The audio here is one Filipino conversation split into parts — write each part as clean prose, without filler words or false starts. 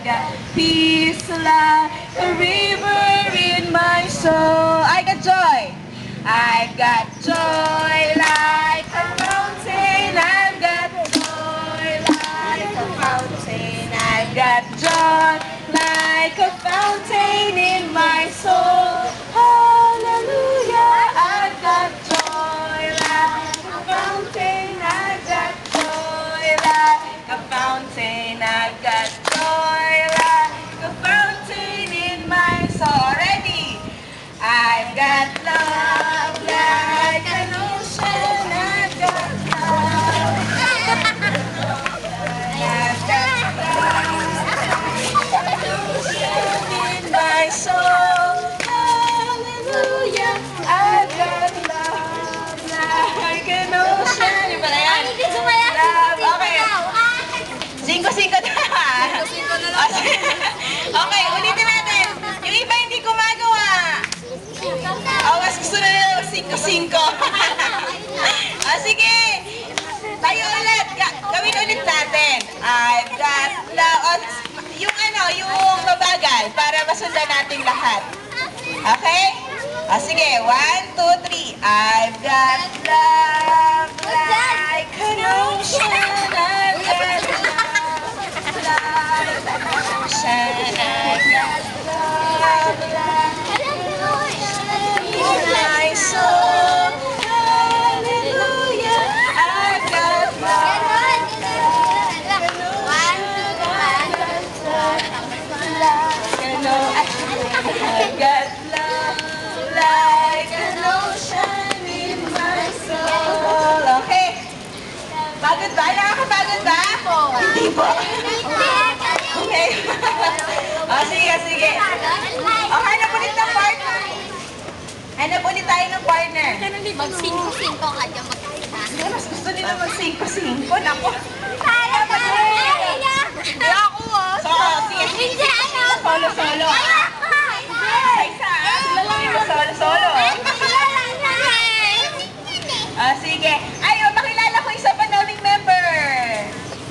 got peace like a river in my soul. I got joy. I got joy like a mountain. I've got joy like a fountain. I've got joy like a fountain in my soul. Hallelujah. I've got joy like a fountain. I've got joy like a fountain. I've got joy like a fountain in my soul. Ready? I've got love like an ocean. I've got love. I've got love in my soul. Hallelujah. I've got love like an ocean. Yung pala yan. Love. Okay. Singko-singko na. Okay, ulitin natin. Yung iba hindi gumagawa. Mas gusto na nila singko-singko. Sige. Tayo ulit. Gawin ulit natin. I've got love. Yung mabagal para masundan natin lahat. Okay? Sige. 1, 2, 3. I've got love like an ocean. I've got love like an ocean. I've got love like an ocean in my soul. Hallelujah. I've got love like an ocean. I've got love like an ocean in my soul. Okay. Pagod ba? Nakakapagod ba? Hindi po. Okay. Sige. Hanap ulit ng partner. Hanap ulit tayo ng partner. Mag-singko-singko ka dyan magkita. Mas gusto nila mag-singko-singko. Naku. Kaya ba? Hindi ako Sige. Hindi ano? Solo-solo. Isa. Sila lang yung solo-solo. Sige. Makilala ko isa pa naming member.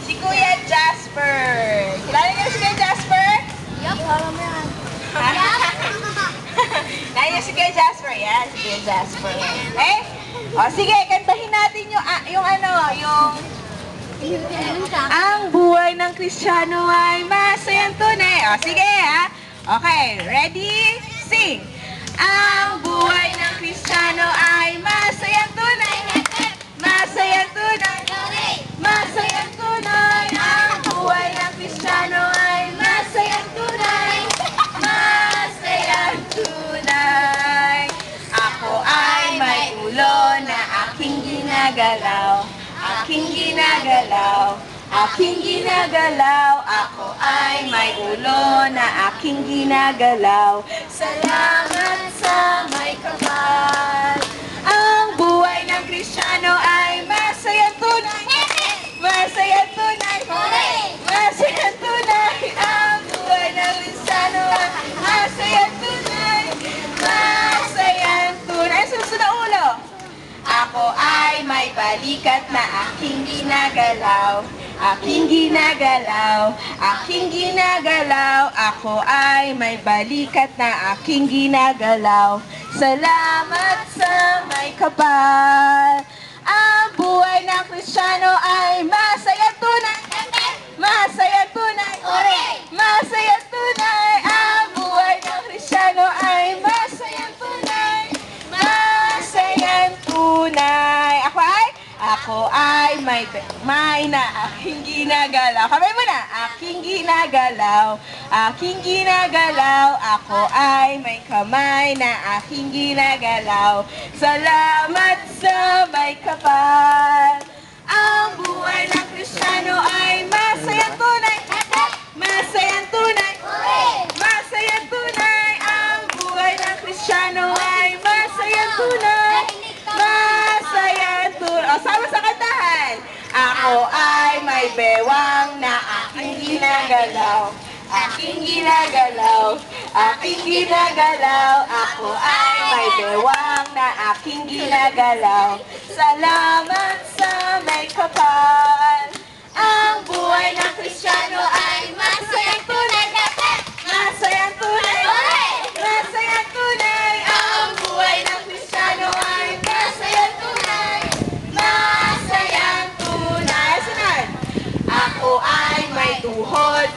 Si Kuya Jasper. Kilala niyo si Kuya Jasper? Yup. Alam mo yan. Kaya si Kuya Jasper. Yan, si Kuya Jasper. Okay? Sige, kantahin natin yung ang buhay ng Kristiyano ay masayang tunay. Sige ha. Okay, ready? Sing! Ang buhay ng Kristiyano ay masayang tunay. Masayang tunay. Masayang tunay. Ang buhay ng Kristiyano ay masayang tunay. Masayang tunay. Ako ay may ulo na aking ginagalaw. Aking ginagalaw. Aking ginagalaw. Ako ay may ulo na aking ginagalaw. Salamat sa may kapal. Ang buhay ng Kristiyano ay masayang tunay. Masayang tunay. Masayang tunay. Ang buhay ng Kristiyano ay masayang tunay. Masayang tunay. Susunod na ulo. Ako ay may balikat na aking ginagalaw. Aking ginagalaw. Aking ginagalaw. Ako ay may balikat na aking ginagalaw. Salamat sa may kapal. Ang buhay ng Kristiyano ay masayang tunay. Masayang tunay. Masayang tunay. Ang buhay ng Kristiyano ay masayang tunay. Masayang tunay. Ako ay may na aking ginagalaw. Kamay mo na. Aking ginagalaw. Aking ginagalaw. Ako ay may kamay na aking ginagalaw. Salamat sa may kapal. Ang buhay ng Kristiyano ay masayang tunay. Masayang tunay. Masayang tunay. Ang buhay ng Kristiyano ay masayang tunay. Masayang tunay. Sama sa kantahan. Ako ay may bewang na aking ginagalaw. Aking ginagalaw. Aking ginagalaw. Ako ay may bewang na aking ginagalaw. Salamat sa may kapal. Ang buhay ng Kristiyano ay masayang tunay.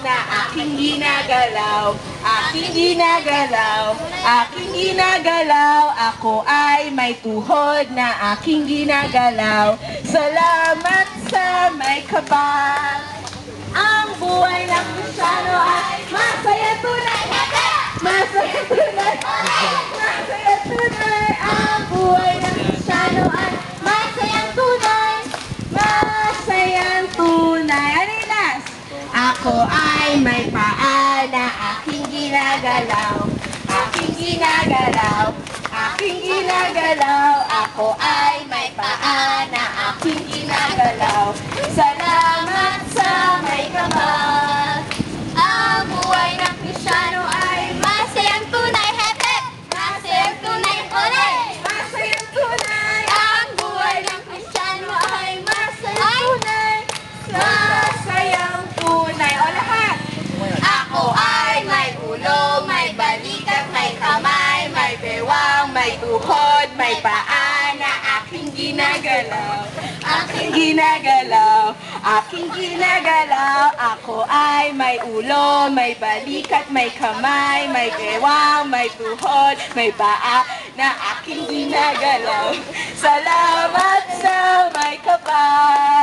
na aking ginagalaw, aking ginagalaw, aking ginagalaw. Ako ay may tuhod na aking ginagalaw. Salamat sa may kapal. Ang buhay ng Kristiyano ay masaya tunay. Masaya tunay. Masaya tunay. Ang buhay ng Kristiyano ay masayang tunay. Masayang tunay. Arinas! Ako ay may paa na aking ginagalaw. Aking ginagalaw. Aking ginagalaw. Ako ay may paa na aking ginagalaw. Salamat sa may kapal. Ang buhay ng Kristiyano ay masayang tunay. Hep, hep! Masayang tunay. Ole! Masayang tunay. Ang buhay ng Kristiyano ay masayang tunay. Masayang tunay. O lahat. Ako ay may ulo, may balikat, may kamay, May bewang, may tuhod, may paa na aking ginagalaw. Aking ginagalaw, aking ginagalaw. Ako ay may ulo, may balikat, may kamay, may bewang, may tuhod, may paa na aking ginagalaw. Salamat sa may kapal.